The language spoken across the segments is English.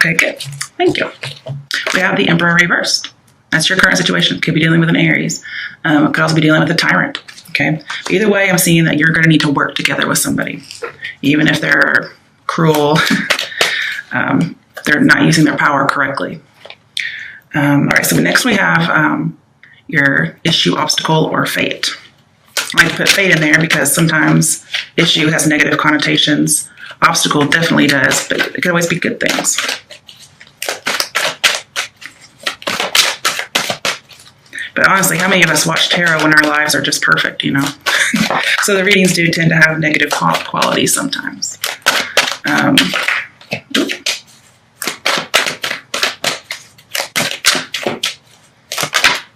Okay, good. Thank you. We have the Emperor reversed. That's your current situation. Could be dealing with an Aries. Could also be dealing with a tyrant. Okay. But either way, I'm seeing that you're going to need to work together with somebody, even if they're cruel. They're not using their power correctly. All right. So next we have your issue, obstacle, or fate. I like to put fate in there because sometimes issue has negative connotations. Obstacle definitely does, but it could always be good things. But honestly, how many of us watch tarot when our lives are just perfect, you know? So the readings do tend to have negative qualities sometimes.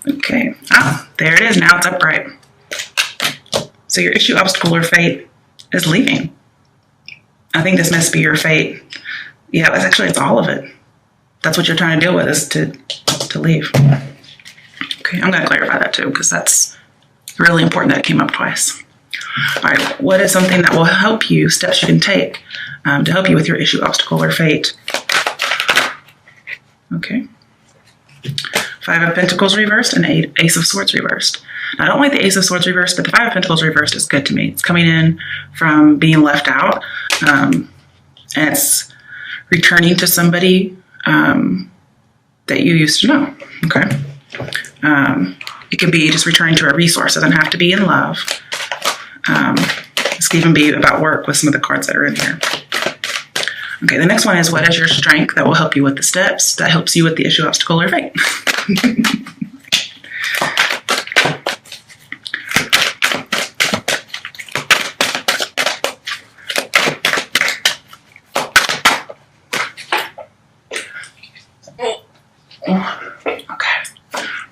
Okay. Ah, there it is. Now it's upright. So your issue, obstacle, or fate is leaving. I think this must be your fate. Yeah, it's all of it. That's what you're trying to deal with, is to leave. Okay, I'm going to clarify that too, because that's really important that it came up twice. All right, what is something that will help you, steps you can take to help you with your issue, obstacle, or fate? Okay. 5 of Pentacles reversed and Ace of Swords reversed. Now, I don't like the Ace of Swords reversed, but the 5 of Pentacles reversed is good to me. It's coming in from being left out, and it's returning to somebody that you used to know. Okay. It could be just returning to a resource. It doesn't have to be in love. This could even be about work with some of the cards that are in here. Okay, the next one is, what is your strength that will help you with the steps that helps you with the issue, obstacle, or fate?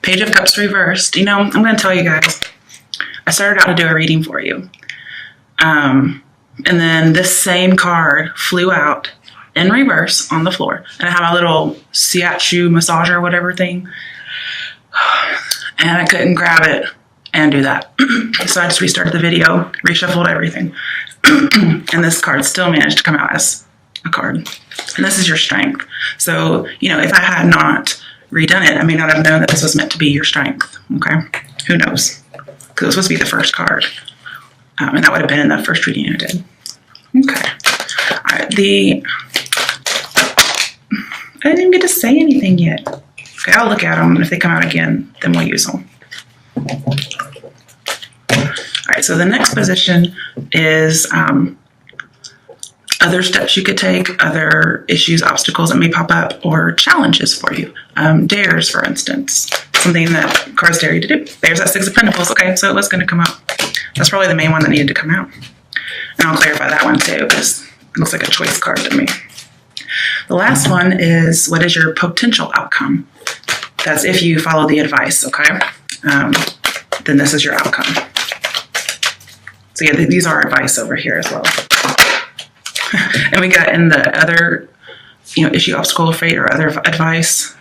Page of Cups reversed. You know, I'm going to tell you guys, I started out to do a reading for you. And then this same card flew out in reverse on the floor. And I have a little shiatsu massager or whatever thing. And I couldn't grab it and do that. So I just restarted the video, reshuffled everything. And this card still managed to come out as a card. And this is your strength. So, you know, if I had not redone it, I may not have known that this was meant to be your strength. Okay, who knows? Because it was supposed to be the first card, and that would have been in the first reading I did. Okay, all right. I didn't even get to say anything yet. Okay, I'll look at them. If they come out again, then we'll use them. All right. So the next position is other steps you could take, other issues, obstacles that may pop up, or challenges for you. Dares, for instance, something that cards dare you to do. There's that 6 of Pentacles. Okay, so it was going to come out. That's probably the main one that needed to come out. And I'll clarify that one too, because it looks like a choice card to me. The last one is, what is your potential outcome? That's if you follow the advice, okay? Then this is your outcome. So yeah, these are advice over here as well. And we got in the other, you know, issue, obstacle, or fate, or other advice.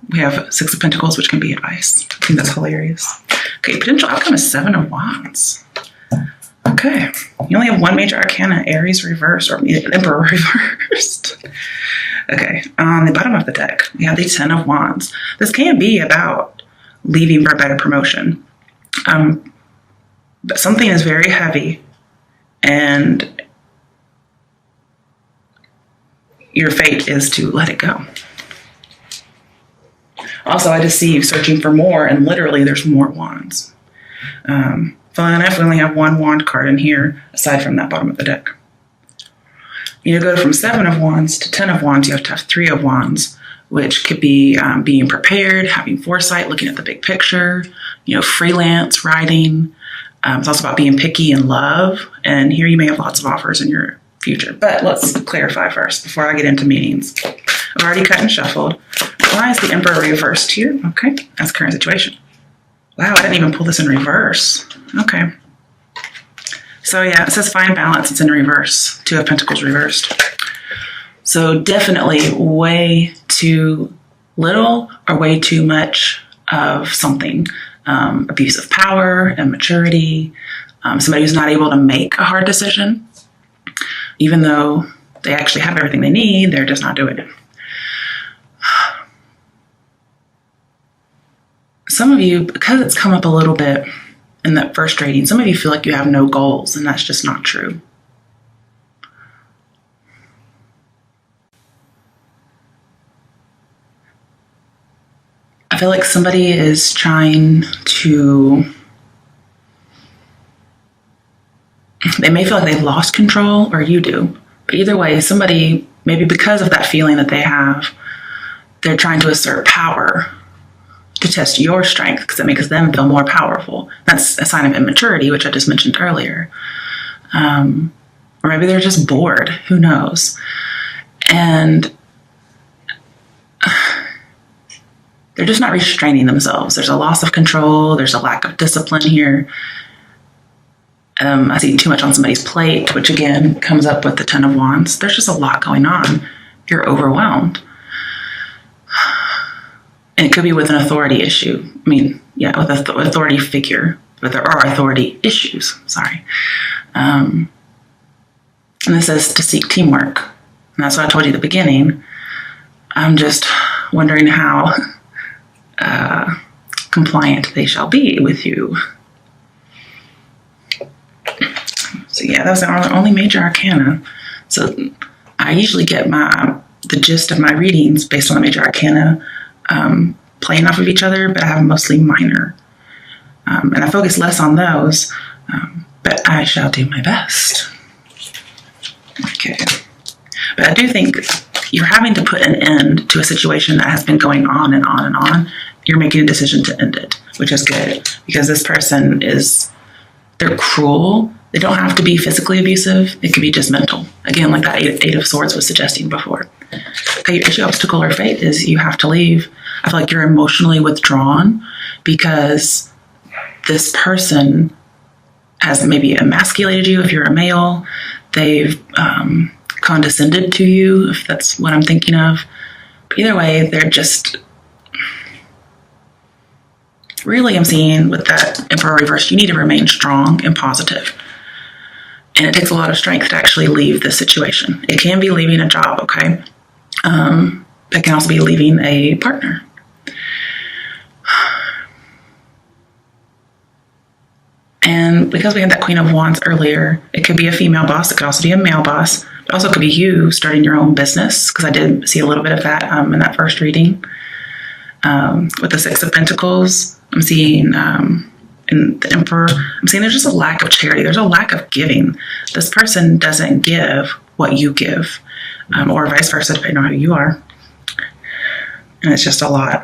We have 6 of Pentacles, which can be advice. I think that's hilarious. Okay, potential outcome is 7 of Wands. Okay, you only have one major arcana, Aries reversed, or Emperor reversed. Okay, on the bottom of the deck, we have the 10 of Wands. This can be about leaving for a better promotion. But something is very heavy, and your fate is to let it go. Also, I just see you searching for more, and literally there's more wands. Funnily enough, we only have one wand card in here, aside from that bottom of the deck. You go from 7 of Wands to 10 of Wands, you have to have 3 of Wands, which could be being prepared, having foresight, looking at the big picture, you know, freelance, writing. It's also about being picky in love. And here you may have lots of offers in your future. But let's clarify first before I get into meanings. I've already cut and shuffled. Why is the Emperor reversed here? Okay, that's current situation. Wow, I didn't even pull this in reverse. Okay. So yeah, it says find balance. It's in reverse. 2 of Pentacles reversed. So definitely way too little or way too much of something. Abuse of power, immaturity, somebody who's not able to make a hard decision, even though They actually have everything they need. They're just not doing it. Some of you, because it's come up a little bit in that first reading, some of you feel like you have no goals, and that's just not true. I feel like somebody is trying to, they may feel like they've lost control, or you do. But either way, somebody, maybe because of that feeling that they have, they're trying to assert power to test your strength because it makes them feel more powerful. That's a sign of immaturity, which I just mentioned earlier. Or maybe they're just bored. Who knows? And they're just not restraining themselves. There's a loss of control. There's a lack of discipline here. I see too much on somebody's plate, which again comes up with the Ten of Wands. There's just a lot going on. You're overwhelmed. And it could be with an authority issue. I mean, yeah, with an authority figure. But there are authority issues. Sorry. And this is to seek teamwork. And that's what I told you at the beginning. I'm just wondering how compliant they shall be with you. So yeah, that's the only major arcana. So I usually get the gist of my readings based on the major arcana playing off of each other, but I have mostly minor. And I focus less on those, but I shall do my best. Okay. But I do think you're having to put an end to a situation that has been going on and on and on. You're making a decision to end it, which is good, because this person they're cruel. They don't have to be physically abusive. It could be just mental. Again, like that Eight of Swords was suggesting before. Okay, your issue, obstacle, or fate is you have to leave. I feel like you're emotionally withdrawn because this person has maybe emasculated you if you're a male. They've condescended to you, if that's what I'm thinking of. But either way, they're just... Really, I'm seeing with that Emperor reverse, you need to remain strong and positive. And it takes a lot of strength to actually leave this situation. It can be leaving a job, okay? It can also be leaving a partner. And because we had that Queen of Wands earlier, it could be a female boss. It could also be a male boss. It also could be you starting your own business, because I did see a little bit of that in that first reading. With the Six of Pentacles, I'm seeing in the Emperor, I'm seeing there's just a lack of charity. There's a lack of giving. This person doesn't give what you give, or vice versa, depending on who you are. And it's just a lot.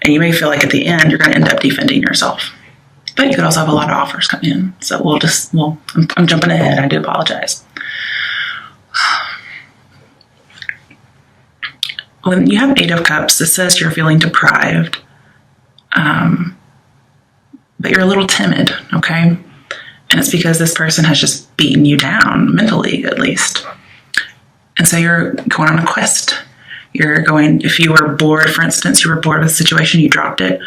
And you may feel like at the end, you're going to end up defending yourself. But you could also have a lot of offers come in. So I'm jumping ahead. I do apologize. When you have Eight of Cups, it says you're feeling deprived. But you're a little timid, okay? And it's because this person has just beaten you down, mentally at least. And so you're going on a quest. If you were bored, for instance, you were bored with the situation, you dropped it.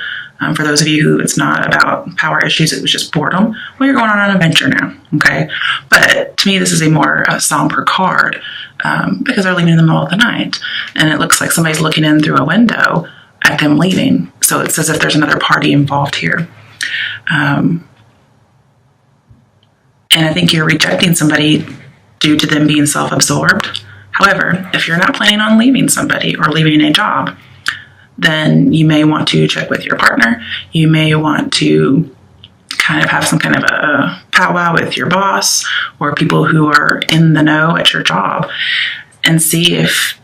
For those of you who it's not about power issues, it was just boredom, well, you're going on an adventure now, okay? But to me, this is a more somber card because they're leaving in the middle of the night. And it looks like somebody's looking in through a window at them leaving. So it's as if there's another party involved here. And I think you're rejecting somebody due to them being self-absorbed. However, if you're not planning on leaving somebody or leaving a job, then you may want to check with your partner. You may want to kind of have some kind of a powwow with your boss or people who are in the know at your job and see if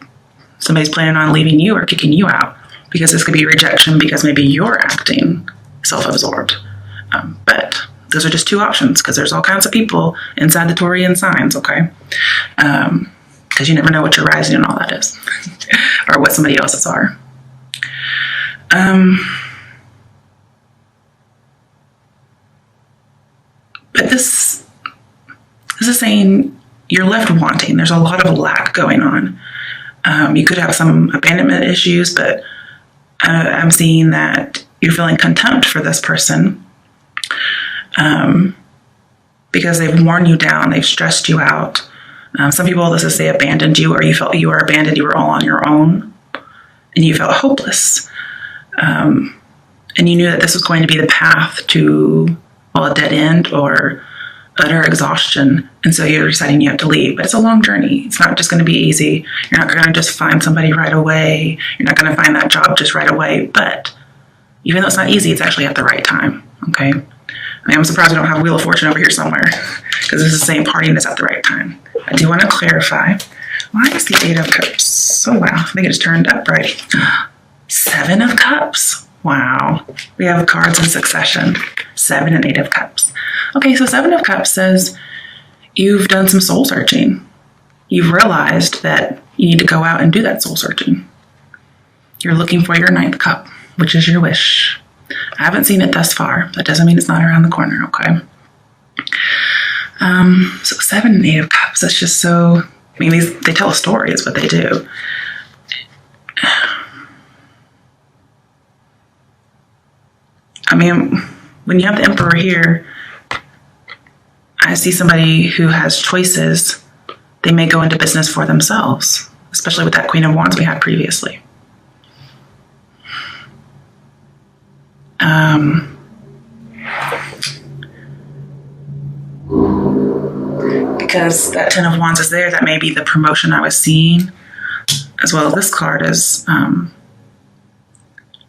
somebody's planning on leaving you or kicking you out, because this could be rejection because maybe you're acting self-absorbed. But those are just two options, because there's all kinds of people inside the Taurian signs, okay? Because you never know what your rising and all that is or what somebody else's are. But this is saying you're left wanting. There's a lot of lack going on. You could have some abandonment issues, but I'm seeing that you're feeling contempt for this person because they've worn you down, they've stressed you out. Some people, this is they abandoned you, or you felt you were abandoned, you were all on your own, and you felt hopeless. And you knew that this was going to be the path to, well, a dead end or utter exhaustion. And so you're deciding you have to leave. But it's a long journey. It's not just going to be easy. You're not going to just find somebody right away. You're not going to find that job just right away. But even though it's not easy, it's actually at the right time. Okay? I mean, I'm surprised we don't have Wheel of Fortune over here somewhere, because it's the same party and it's at the right time. I do want to clarify. Why is the 8 of Cups? Oh, wow. I think it just turned up right. 7 of Cups. Wow. We have cards in succession. 7 and 8 of Cups. Okay, so 7 of Cups says you've done some soul searching. You've realized that you need to go out and do that soul searching. You're looking for your 9th cup, which is your wish. I haven't seen it thus far. That doesn't mean it's not around the corner, okay? So 7 and 8 of Cups, that's just so... I mean, they tell a story is what they do. I mean, when you have the Emperor here, I see somebody who has choices. They may go into business for themselves, especially with that Queen of Wands we had previously. Because that 10 of Wands is there, that may be the promotion I was seeing, as well as this card is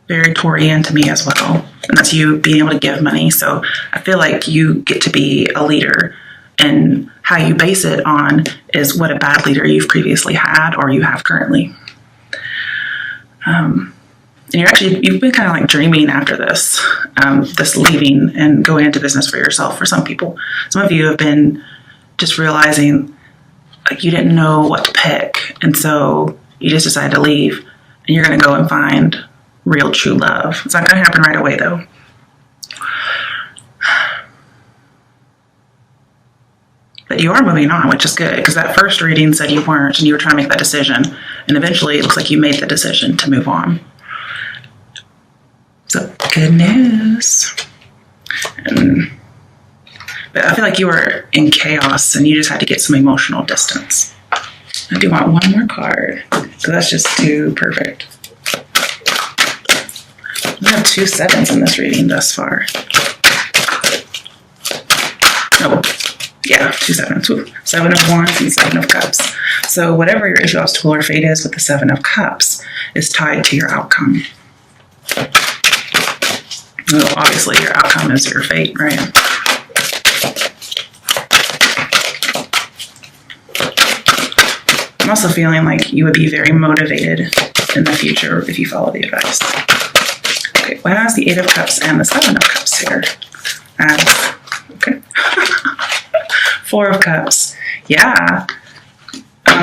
very Taurian to me as well. And that's you being able to give money. So I feel like you get to be a leader, and how you base it on is what a bad leader you've previously had or you have currently. And you've been kind of like dreaming after this, this leaving and going into business for yourself. For some people, some of you have been just realizing like you didn't know what to pick. And so you just decided to leave, and you're going to go and find real true love. It's not going to happen right away though. But you are moving on, which is good, because that first reading said you weren't, and you were trying to make that decision. And eventually it looks like you made the decision to move on. So good news. But I feel like you were in chaos and you just had to get some emotional distance. I do want one more card, because that's just too perfect. We have 2 7s in this reading thus far. Oh, yeah, 2 7s. Ooh, 7 of Wands and 7 of Cups. So whatever your issue, obstacle, or fate is with the 7 of Cups is tied to your outcome. Well, obviously your outcome is your fate, right? I'm also feeling like you would be very motivated in the future if you follow the advice. Okay, what has the 8 of Cups and the 7 of Cups here? Okay. 4 of Cups. Yeah.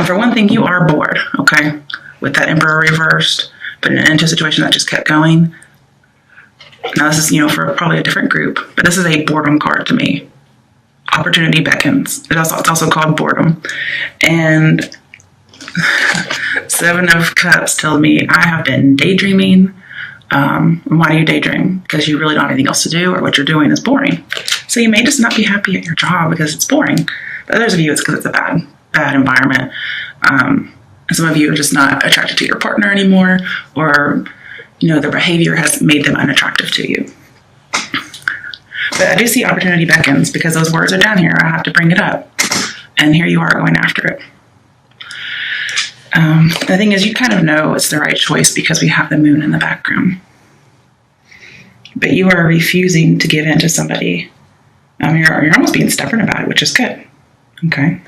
For one thing, you are bored, okay? With that Emperor reversed, but into a situation that just kept going. Now this is, for probably a different group, but this is a boredom card to me. Opportunity beckons. It's also called boredom. And 7 of Cups tells me I have been daydreaming. Why do you daydream? Because you really don't have anything else to do, or what you're doing is boring. So you may just not be happy at your job because it's boring. But others of you, it's because it's a bad environment. Some of you are just not attracted to your partner anymore, or their behavior has made them unattractive to you. But I do see opportunity beckons, because those words are down here. I have to bring it up. And here you are going after it. The thing is, you kind of know it's the right choice because we have the moon in the background. But you are refusing to give in to somebody. You're almost being stubborn about it, which is good. Okay.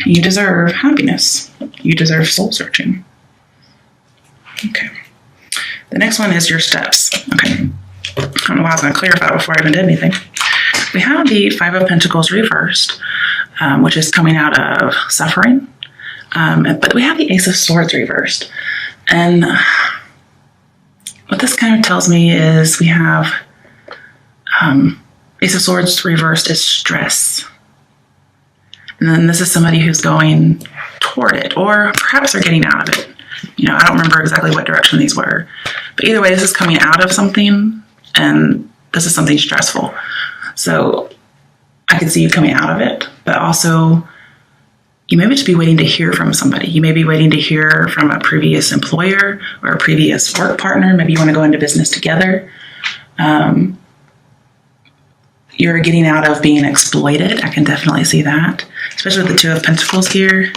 You deserve happiness. You deserve soul searching. Okay. The next one is your steps. Okay. I don't know why I was going to clarify before I even did anything. We have the 5 of Pentacles reversed, which is coming out of suffering. But we have the Ace of Swords reversed. And what this kind of tells me is we have Ace of Swords reversed is stress. And then this is somebody who's going toward it, or perhaps they're getting out of it. I don't remember exactly what direction these were. But either way, this is coming out of something, and this is something stressful. So I can see you coming out of it, but also you may just be waiting to hear from somebody. You may be waiting to hear from a previous employer or a previous work partner. Maybe you want to go into business together. You're getting out of being exploited. I can definitely see that, especially with the Two of Pentacles here.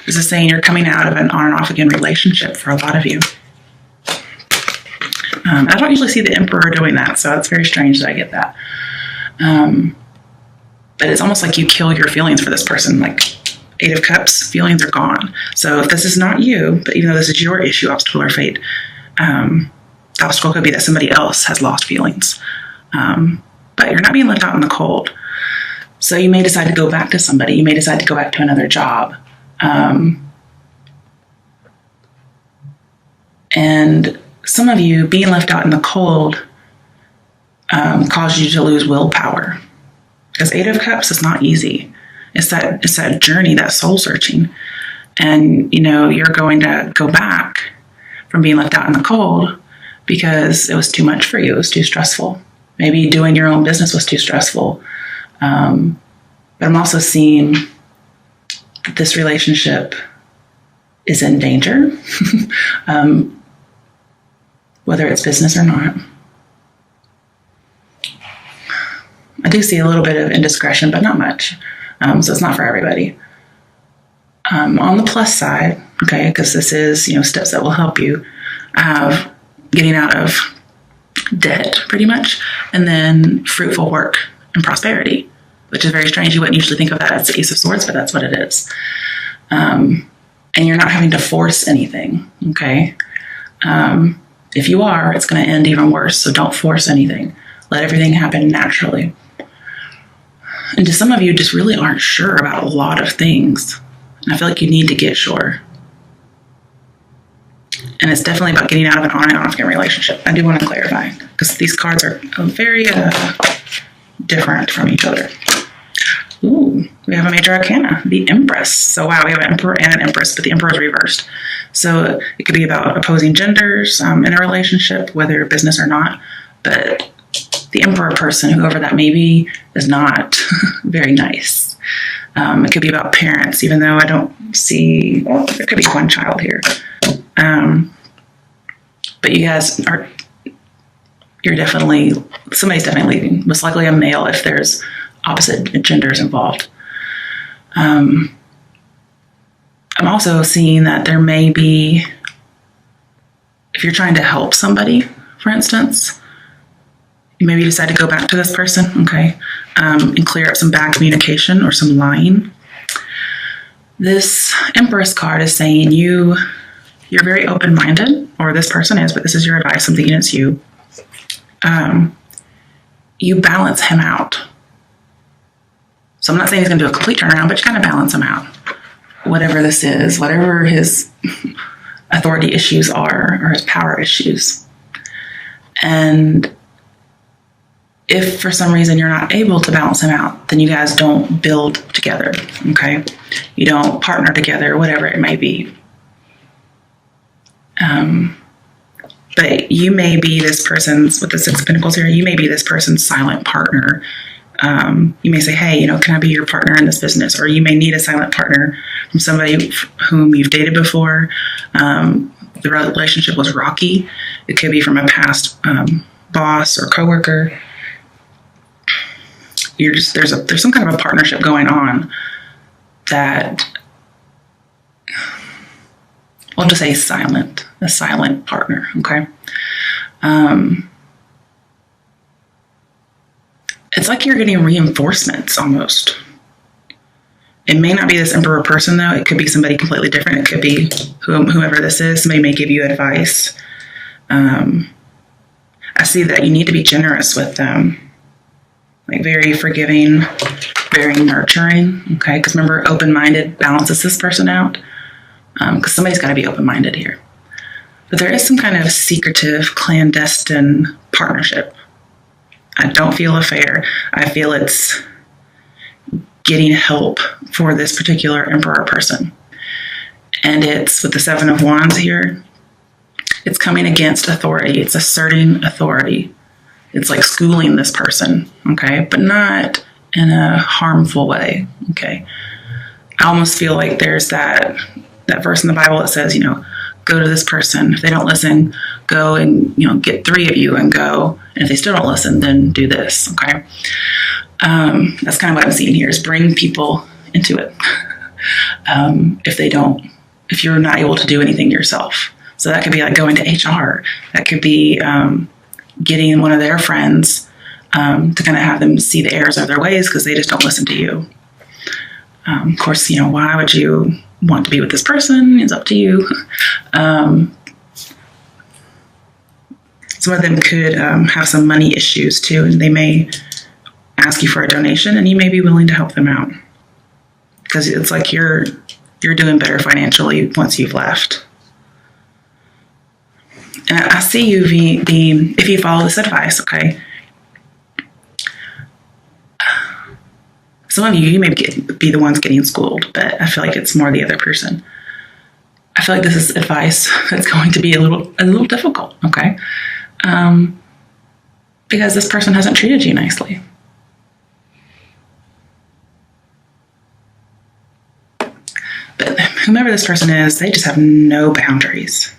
This is saying you're coming out of an on and off again relationship for a lot of you. I don't usually see the Emperor doing that, so it's very strange that I get that. But it's almost like you kill your feelings for this person. Like Eight of Cups, feelings are gone. So if this is not you, but even though this is your issue, obstacle or fate, the obstacle could be that somebody else has lost feelings. But you're not being left out in the cold. So you may decide to go back to somebody. You may decide to go back to another job. And some of you being left out in the cold caused you to lose willpower. Because Eight of Cups is not easy. It's that journey, that soul searching. And, you're going to go back from being left out in the cold because it was too much for you. It was too stressful. Maybe doing your own business was too stressful. But I'm also seeing that this relationship is in danger, whether it's business or not. I do see a little bit of indiscretion, but not much. So it's not for everybody. On the plus side, okay, because this is, steps that will help you, getting out of debt pretty much, and then fruitful work and prosperity, which is very strange. You wouldn't usually think of that as the Ace of Swords, but that's what it is. And you're not having to force anything, okay? If you are, it's going to end even worse, so don't force anything. Let everything happen naturally. And to some of you, just really aren't sure about a lot of things. And I feel like you need to get sure. And it's definitely about getting out of an on and off again relationship. I do want to clarify, because these cards are very different from each other. Ooh, we have a major arcana, the Empress. So wow, we have an Emperor and an Empress, but the Emperor is reversed. So it could be about opposing genders in a relationship, whether business or not. But the Emperor person, whoever that may be, is not very nice. It could be about parents, even though I don't see, well, there could be one child here. But you guys somebody's definitely leaving. Most likely a male if there's opposite genders involved. I'm also seeing that there may be, if you're trying to help somebody, for instance, you maybe decide to go back to this person, okay, and clear up some bad communication or some lying. This Empress card is saying you're very open-minded, or this person is, but this is your advice, I'm thinking it's you. You balance him out. So I'm not saying he's going to do a complete turnaround, but you kind of balance him out. Whatever this is, whatever his authority issues are, or his power issues. And if for some reason you're not able to balance him out, then you guys don't build together, okay? You don't partner together, whatever it may be. But you may be this person's, with the Six of Pentacles here, you may be this person's silent partner. You may say, hey, can I be your partner in this business? Or you may need a silent partner from somebody whom you've dated before. The relationship was rocky. It could be from a past boss or coworker. There's some kind of a partnership going on that, we'll just say a silent partner, okay? It's like you're getting reinforcements almost. It may not be this Emperor person, though. It could be somebody completely different. It could be whoever this is. Somebody may give you advice. I see that you need to be generous with them. Like very forgiving, very nurturing, okay? Because remember, open-minded balances this person out. Because somebody's got to be open-minded here. But there is some kind of secretive, clandestine partnership. I don't feel affair. I feel it's getting help for this particular Emperor person. And it's with the Seven of Wands here. It's coming against authority. It's asserting authority. It's like schooling this person, okay? But not in a harmful way, okay? I almost feel like there's that verse in the Bible that says, go to this person. If they don't listen, go and, get 3 of you and go. And if they still don't listen, then do this. Okay. That's kind of what I'm seeing here, is bring people into it. If you're not able to do anything yourself. So that could be like going to HR. That could be getting one of their friends to kind of have them see the errors of their ways because they just don't listen to you. Of course, why would you want to be with this person? It's up to you. Some of them could have some money issues too, and they may ask you for a donation, and you may be willing to help them out because it's like you're doing better financially once you've left. And I see you being, if you follow this advice, okay. Some of you may be the ones getting schooled, but I feel like it's more the other person. I feel like this is advice that's going to be a little difficult, okay? Because this person hasn't treated you nicely. But whomever this person is, they just have no boundaries.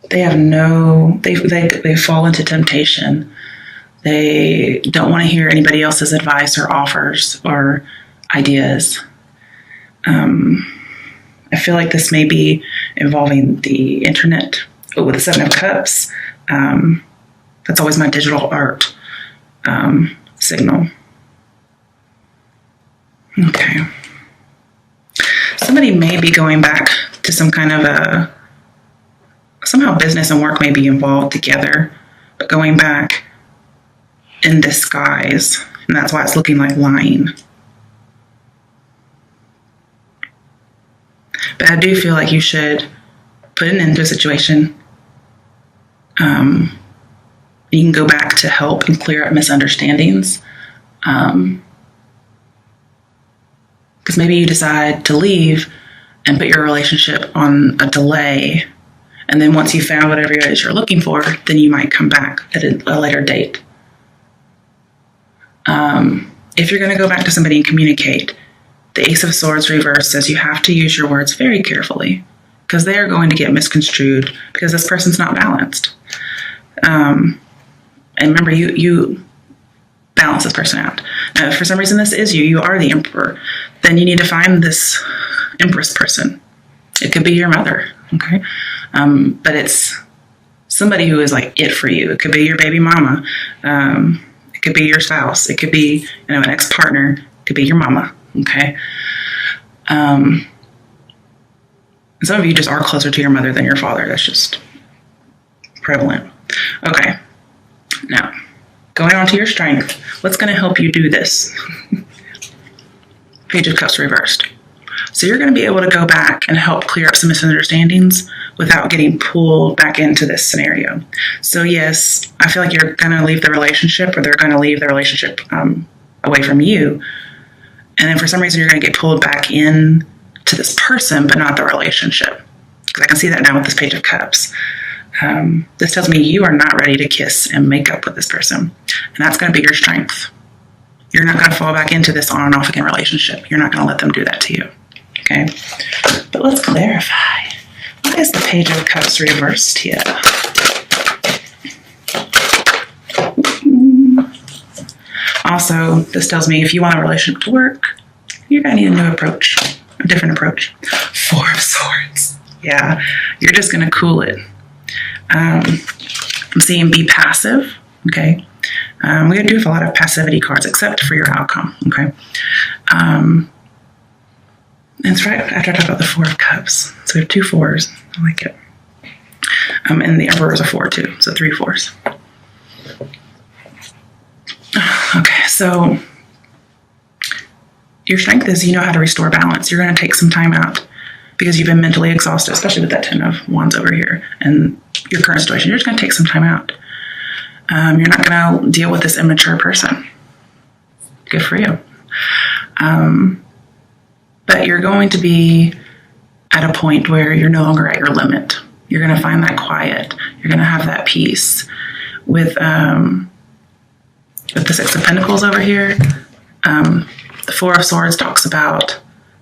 They fall into temptation. They don't want to hear anybody else's advice or offers or ideas. I feel like this may be involving the internet. Oh, with the 7 of Cups, that's always my digital art signal. Okay. Somebody may be going back to some kind of somehow business and work may be involved together, but going back in disguise, and that's why it's looking like lying. But I do feel like you should put an end to a situation. You can go back to help and clear up misunderstandings. Because maybe you decide to leave and put your relationship on a delay. And then once you found whatever it is you're looking for, then you might come back at a later date. If you're going to go back to somebody and communicate, the Ace of Swords reverse says you have to use your words very carefully because they are going to get misconstrued because this person's not balanced. And remember, you balance this person out. Now, if for some reason this is you are the Emperor, then you need to find this Empress person. It could be your mother, okay? But it's somebody who is like it for you. It could be your baby mama. It could be your spouse. It could be, an ex-partner. It could be your mama, okay? Some of you just are closer to your mother than your father. That's just prevalent. Okay. Now, going on to your strength, what's going to help you do this? Page of Cups reversed. So you're going to be able to go back and help clear up some misunderstandings without getting pulled back into this scenario. So yes, I feel like you're going to leave the relationship, or they're going to leave the relationship away from you. And then for some reason, you're going to get pulled back in to this person, but not the relationship. Because I can see that now with this Page of Cups. This tells me you are not ready to kiss and make up with this person. And that's going to be your strength. You're not going to fall back into this on and off again relationship. You're not going to let them do that to you. Okay? But let's clarify. What is the Page of Cups reversed here? Also, this tells me if you want a relationship to work, you're going to need a new approach, a different approach. 4 of Swords. Yeah, you're just going to cool it. I'm seeing be passive, okay? We do have a lot of passivity cards, except for your outcome, okay? That's right, after I talked about the 4 of Cups. So we have 2 4s. I like it. And the Emperor is a 4 too, so 3 4s. Okay, so your strength is you know how to restore balance. You're going to take some time out because you've been mentally exhausted, especially with that 10 of Wands over here and your current situation. You're just going to take some time out. You're not going to deal with this immature person. Good for you. But you're going to be at a point where you're no longer at your limit. You're going to find that quiet. You're going to have that peace. With the 6 of Pentacles over here, the 4 of Swords talks about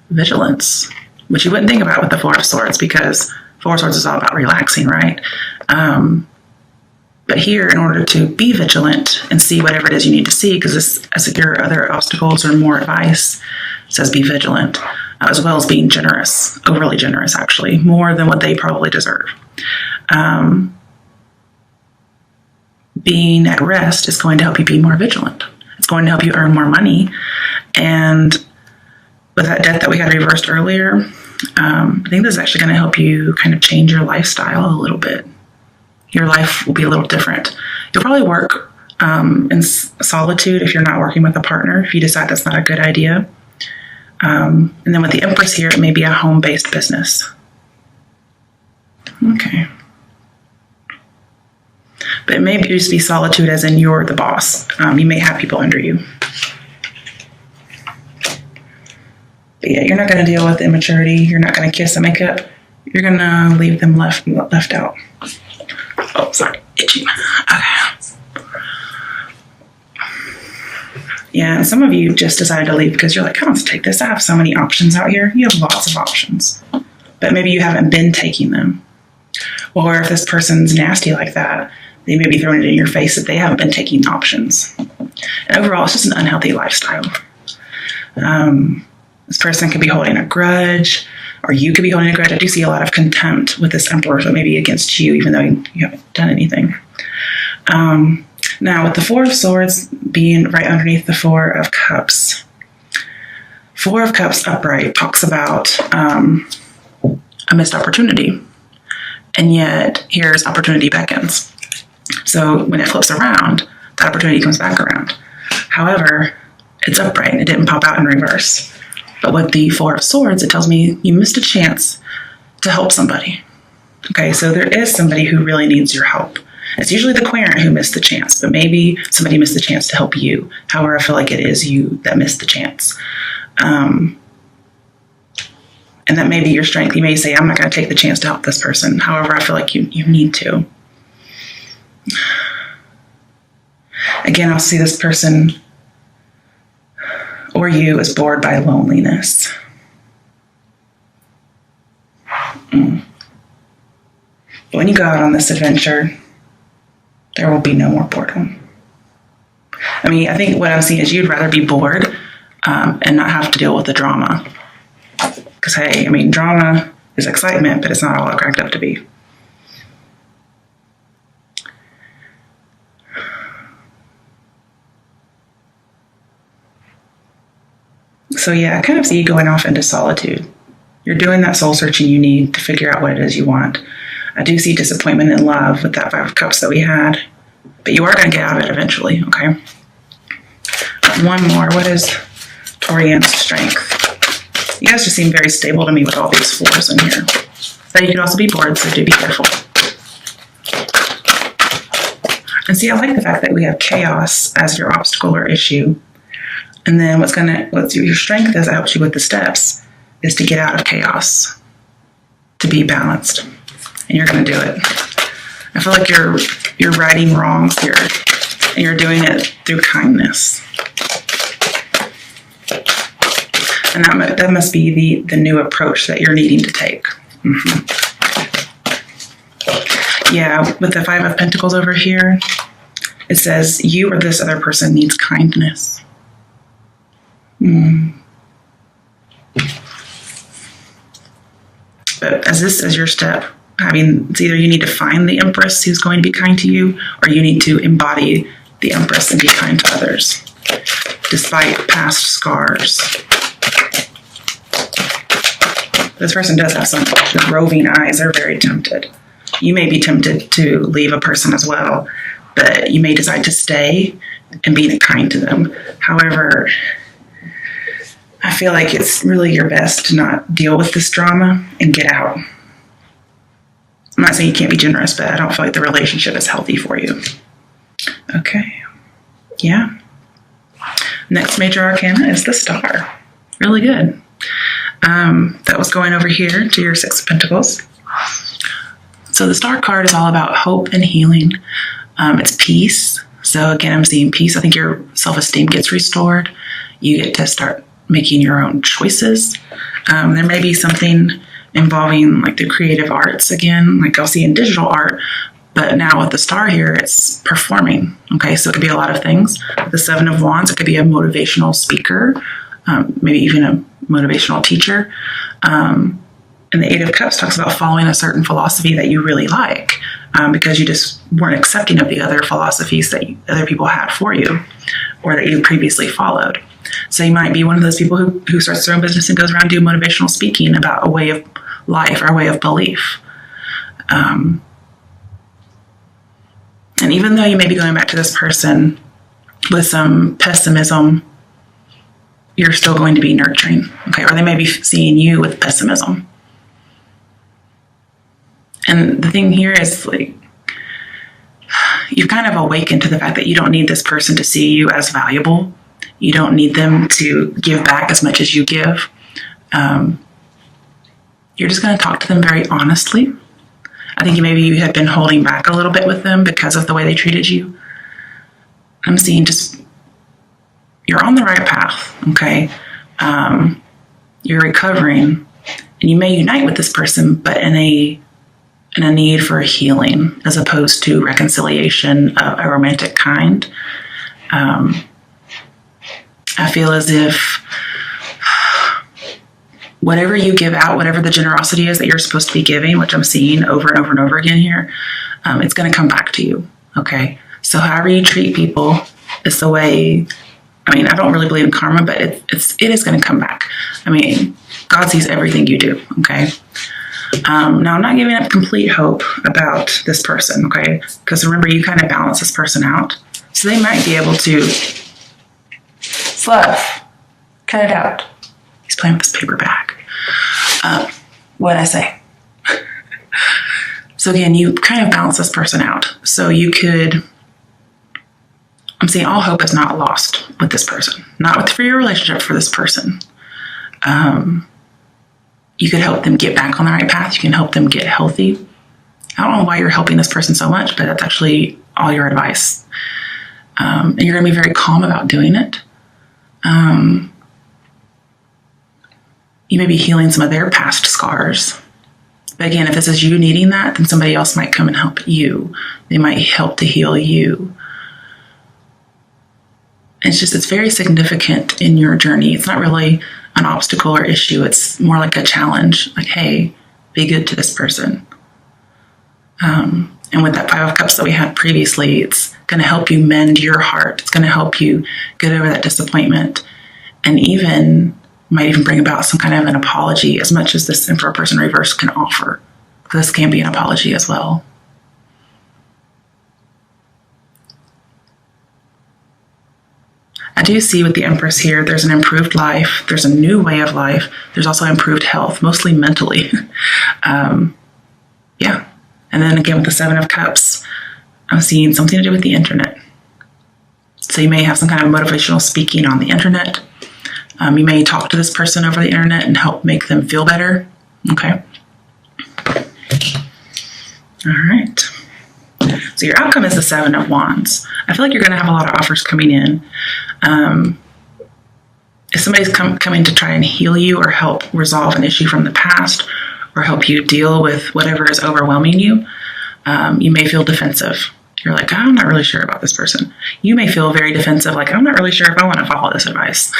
vigilance, which you wouldn't think about with the Four of Swords, because Four of Swords is all about relaxing, right? But here, in order to be vigilant and see whatever it is you need to see, because this, as your other obstacles or more advice, says be vigilant, as well as being generous, overly generous, actually, more than what they probably deserve. Being at rest is going to help you be more vigilant. It's going to help you earn more money. And with that debt that we had reversed earlier, I think this is actually going to help you kind of change your lifestyle a little bit. Your life will be a little different. You'll probably work in solitude if you're not working with a partner, if you decide that's not a good idea. And then with the Empress here, it may be a home-based business. Okay. But it may just be solitude as in you're the boss. You may have people under you. But yeah, you're not going to deal with immaturity. You're not going to kiss and make up. You're going to leave them left out. Oh, sorry. Itchy. Okay. Yeah, and some of you just decided to leave because you're like, I don't take this. I have so many options out here. You have lots of options. But maybe you haven't been taking them. Or if this person's nasty like that, they may be throwing it in your face that they haven't been taking options. And overall, it's just an unhealthy lifestyle. This person could be holding a grudge, or you could be holding a grudge. I do see a lot of contempt with this Emperor, so maybe against you, even though you haven't done anything. Now, with the Four of Swords being right underneath the Four of Cups, Four of Cups upright talks about a missed opportunity. And yet, here's opportunity beckons. So when it flips around, that opportunity comes back around. However, it's upright. It didn't pop out in reverse. But with the Four of Swords, it tells me you missed a chance to help somebody. Okay, so there is somebody who really needs your help. It's usually the querent who missed the chance, but maybe somebody missed the chance to help you. However, I feel like it is you that missed the chance. And that may be your strength. You may say, I'm not going to take the chance to help this person. However, I feel like you need to. Again, I'll see this person or you is bored by loneliness. But when you go out on this adventure, there will be no more boredom. I mean, I think what I'm seeing is you'd rather be bored and not have to deal with the drama. Because, hey, I mean, drama is excitement, but it's not all it cracked up to be. So, yeah, I kind of see you going off into solitude. You're doing that soul searching you need to figure out what it is you want. I do see disappointment in love with that Five of Cups that we had. But you are going to get out of it eventually, okay? One more. What is Taurian's strength? You guys just seem very stable to me with all these fours in here. But you could also be bored, so do be careful. And see, I like the fact that we have chaos as your obstacle or issue. And then what's your strength is, that helps you with the steps, is to get out of chaos, to be balanced. And you're going to do it. I feel like you're righting wrongs here, and you're doing it through kindness. And that must be the new approach that you're needing to take. Mm-hmm. Yeah, with the Five of Pentacles over here, it says you or this other person needs kindness. But as this is your step, it's either you need to find the Empress who's going to be kind to you, or you need to embody the Empress and be kind to others, despite past scars. This person does have some roving eyes. They're very tempted. You may be tempted to leave a person as well, but you may decide to stay and be kind to them. However, I feel like it's really your best to not deal with this drama and get out. I'm not saying you can't be generous, but I don't feel like the relationship is healthy for you. Okay. Yeah. Next major arcana is the Star. Really good. That was going over here to your Six of Pentacles. So the Star card is all about hope and healing. It's peace. So again, I'm seeing peace. I think your self-esteem gets restored. You get to start making your own choices. There may be something involving like the creative arts again, like I'll see in digital art, but now with the star here, it's performing. Okay, so it could be a lot of things. The Seven of Wands, it could be a motivational speaker, maybe even a motivational teacher. And the Eight of Cups talks about following a certain philosophy that you really like, because you just weren't accepting of the other philosophies that other people had for you or that you previously followed. So you might be one of those people who starts their own business and goes around doing motivational speaking about a way of life or a way of belief. And even though you may be going back to this person with some pessimism, you're still going to be nurturing, okay? Or they may be seeing you with pessimism. And the thing here is, like, you've kind of awakened to the fact that you don't need this person to see you as valuable. You don't need them to give back as much as you give. You're just going to talk to them very honestly. I think maybe you have been holding back a little bit with them because of the way they treated you. I'm seeing just, you're on the right path, okay? You're recovering, and you may unite with this person, but in a need for healing as opposed to reconciliation of a romantic kind. I feel as if whatever you give out, whatever the generosity is that you're supposed to be giving, which I'm seeing over and over and over again here, it's going to come back to you, okay? So however you treat people is the way, I mean, I don't really believe in karma, but it is going to come back. I mean, God sees everything you do, okay? Now, I'm not giving up complete hope about this person, okay? Because remember, you kind of balance this person out. So they might be able to, Slav, cut it out. He's playing with his paper bag. What'd I say? So again, you kind of balance this person out. So you could, I'm saying all hope is not lost with this person. Not for your relationship, for this person. You could help them get back on the right path. You can help them get healthy. I don't know why you're helping this person so much, but that's actually all your advice. And you're going to be very calm about doing it. You may be healing some of their past scars. But again, if this is you needing that, then somebody else might come and help you. They might help to heal you. It's very significant in your journey. It's not really an obstacle or issue. It's more like a challenge. Like, hey, be good to this person. And with that Five of Cups that we had previously, it's going to help you mend your heart. It's going to help you get over that disappointment, and might even bring about some kind of an apology, as much as this Emperor person reverse can offer. This can be an apology as well. I do see with the Empress here, there's an improved life. There's a new way of life. There's also improved health, mostly mentally. Yeah. And then again, with the Seven of Cups, I'm seeing something to do with the internet. So you may have some kind of motivational speaking on the internet. You may talk to this person over the internet and help make them feel better. Okay. All right. So your outcome is the Seven of Wands. I feel like you're going to have a lot of offers coming in. If somebody's coming to try and heal you or help resolve an issue from the past or help you deal with whatever is overwhelming you, you may feel defensive. You're like, I'm not really sure about this person. You may feel very defensive, like, I'm not really sure if I want to follow this advice.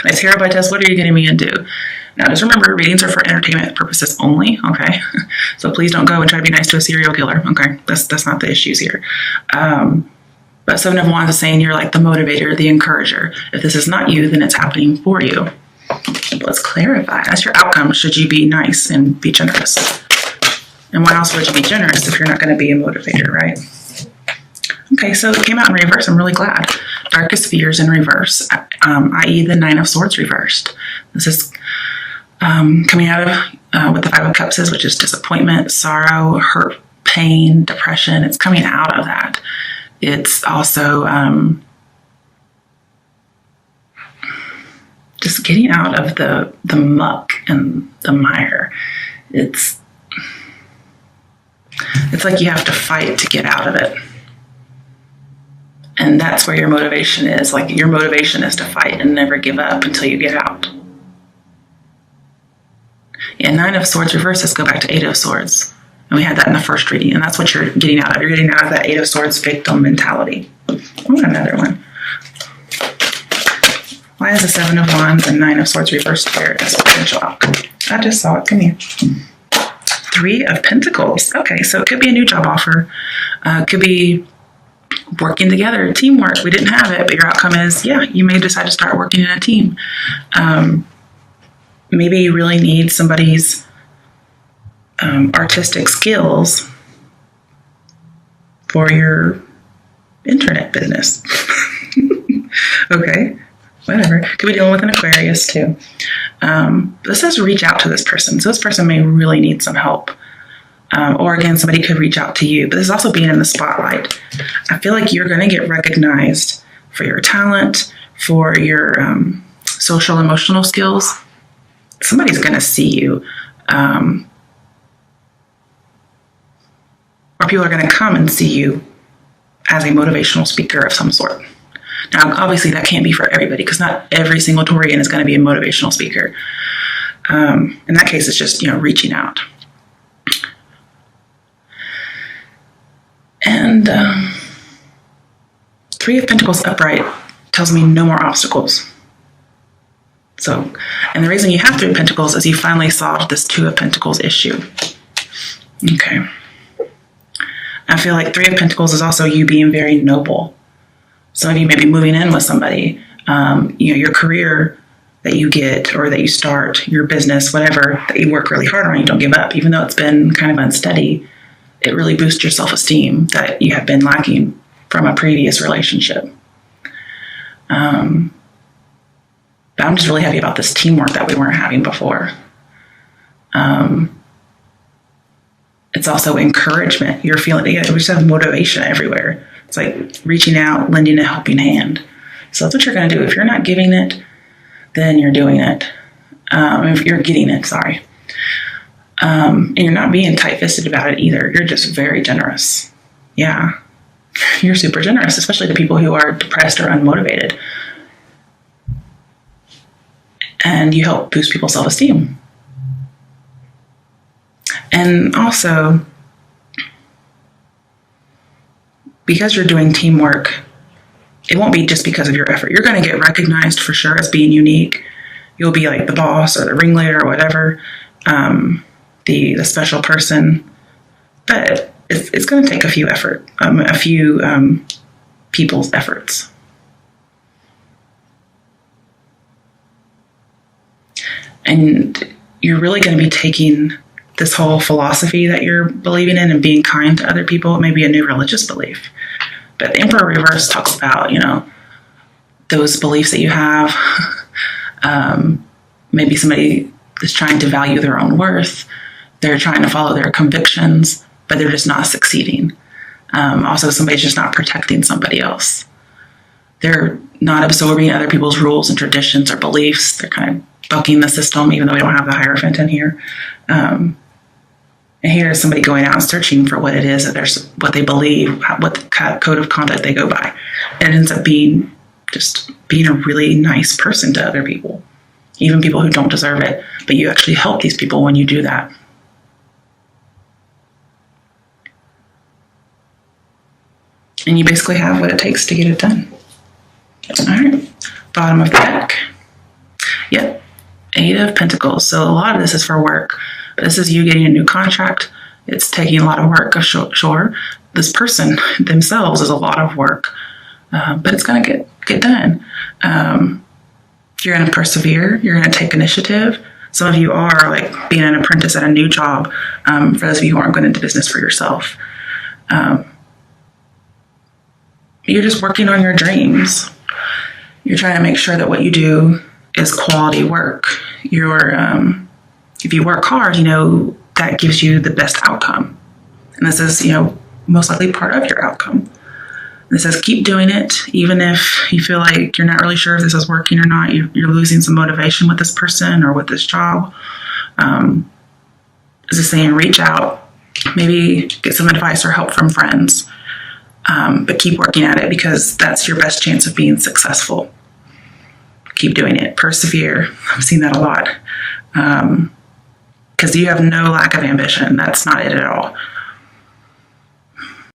Nice hair by test, what are you getting me into? Now, just remember, readings are for entertainment purposes only, okay? So please don't go and try to be nice to a serial killer, okay? That's not the issues here. But Seven of Wands is saying you're like the motivator, the encourager. If this is not you, then it's happening for you. Let's clarify. That's your outcome should you be nice and be generous. And why else would you be generous if you're not going to be a motivator, right? Okay, so it came out in reverse. I'm really glad. Darkest fears in reverse, i.e. the Nine of Swords reversed. This is coming out of what the Five of Cups is, which is disappointment, sorrow, hurt, pain, depression. It's coming out of that. It's also just getting out of the muck and the mire. It's like you have to fight to get out of it. And that's where your motivation is. Like, your motivation is to fight and never give up until you get out. Yeah, Nine of Swords reversed. Let's go back to Eight of Swords. And we had that in the first reading, and that's what you're getting out of. You're getting out of that Eight of Swords victim mentality. Oh, another one. Why is the Seven of Wands and Nine of Swords reversed here as potential outcome? I just saw it. Come here. Three of Pentacles. Okay, so it could be a new job offer. Could be working together, teamwork. We didn't have it, but your outcome is, yeah, you may decide to start working in a team. Maybe you really need somebody's artistic skills for your internet business. Okay, whatever. Could be dealing with an Aquarius too. This says reach out to this person. So this person may really need some help. Or again, somebody could reach out to you. But this is also being in the spotlight. I feel like you're going to get recognized for your talent, for your social emotional skills. Somebody's going to see you. Or people are going to come and see you as a motivational speaker of some sort. Now, obviously, that can't be for everybody because not every single Taurian is going to be a motivational speaker. In that case, it's just, reaching out. And Three of Pentacles upright tells me no more obstacles. So, and the reason you have Three of Pentacles is you finally solved this Two of Pentacles issue. Okay. I feel like Three of Pentacles is also you being very noble. Some of you may be moving in with somebody. Your career that you get or that you start, your business, whatever, that you work really hard on, you don't give up. Even though it's been kind of unsteady, it really boosts your self-esteem that you have been lacking from a previous relationship. But I'm just really happy about this teamwork that we weren't having before. It's also encouragement. You're feeling, we just have motivation everywhere. It's like reaching out, lending a helping hand. So that's what you're going to do. If you're not giving it, then you're doing it. If you're getting it, sorry. And you're not being tight-fisted about it either. You're just very generous. Yeah. You're super generous, especially to people who are depressed or unmotivated. And you help boost people's self-esteem. And also, because you're doing teamwork, it won't be just because of your effort. You're going to get recognized for sure as being unique. You'll be like the boss or the ringleader or whatever, the special person. But it's going to take a few people's efforts. And you're really going to be taking this whole philosophy that you're believing in and being kind to other people. It may be a new religious belief. But the Emperor Reverse talks about, those beliefs that you have. Maybe somebody is trying to value their own worth. They're trying to follow their convictions, but they're just not succeeding. Also, somebody's just not protecting somebody else. They're not absorbing other people's rules and traditions or beliefs. They're kind of bucking the system, even though we don't have the Hierophant in here. And here's somebody going out and searching for what it is that what they believe, what the code of conduct they go by. And it ends up being a really nice person to other people, even people who don't deserve it. But you actually help these people when you do that. And you basically have what it takes to get it done. All right, bottom of the deck. Yep, Eight of Pentacles. So a lot of this is for work. This is you getting a new contract. It's taking a lot of work, sure. This person themselves is a lot of work, but it's going to get done. You're going to persevere. You're going to take initiative. Some of you are like being an apprentice at a new job. For those of you who aren't going into business for yourself, you're just working on your dreams. You're trying to make sure that what you do is quality work. If you work hard, that gives you the best outcome. And this is, most likely part of your outcome. And it says keep doing it, even if you feel like you're not really sure if this is working or not. You're losing some motivation with this person or with this job. This is saying reach out, maybe get some advice or help from friends. But keep working at it because that's your best chance of being successful. Keep doing it. Persevere. I've seen that a lot. because you have no lack of ambition. That's not it at all.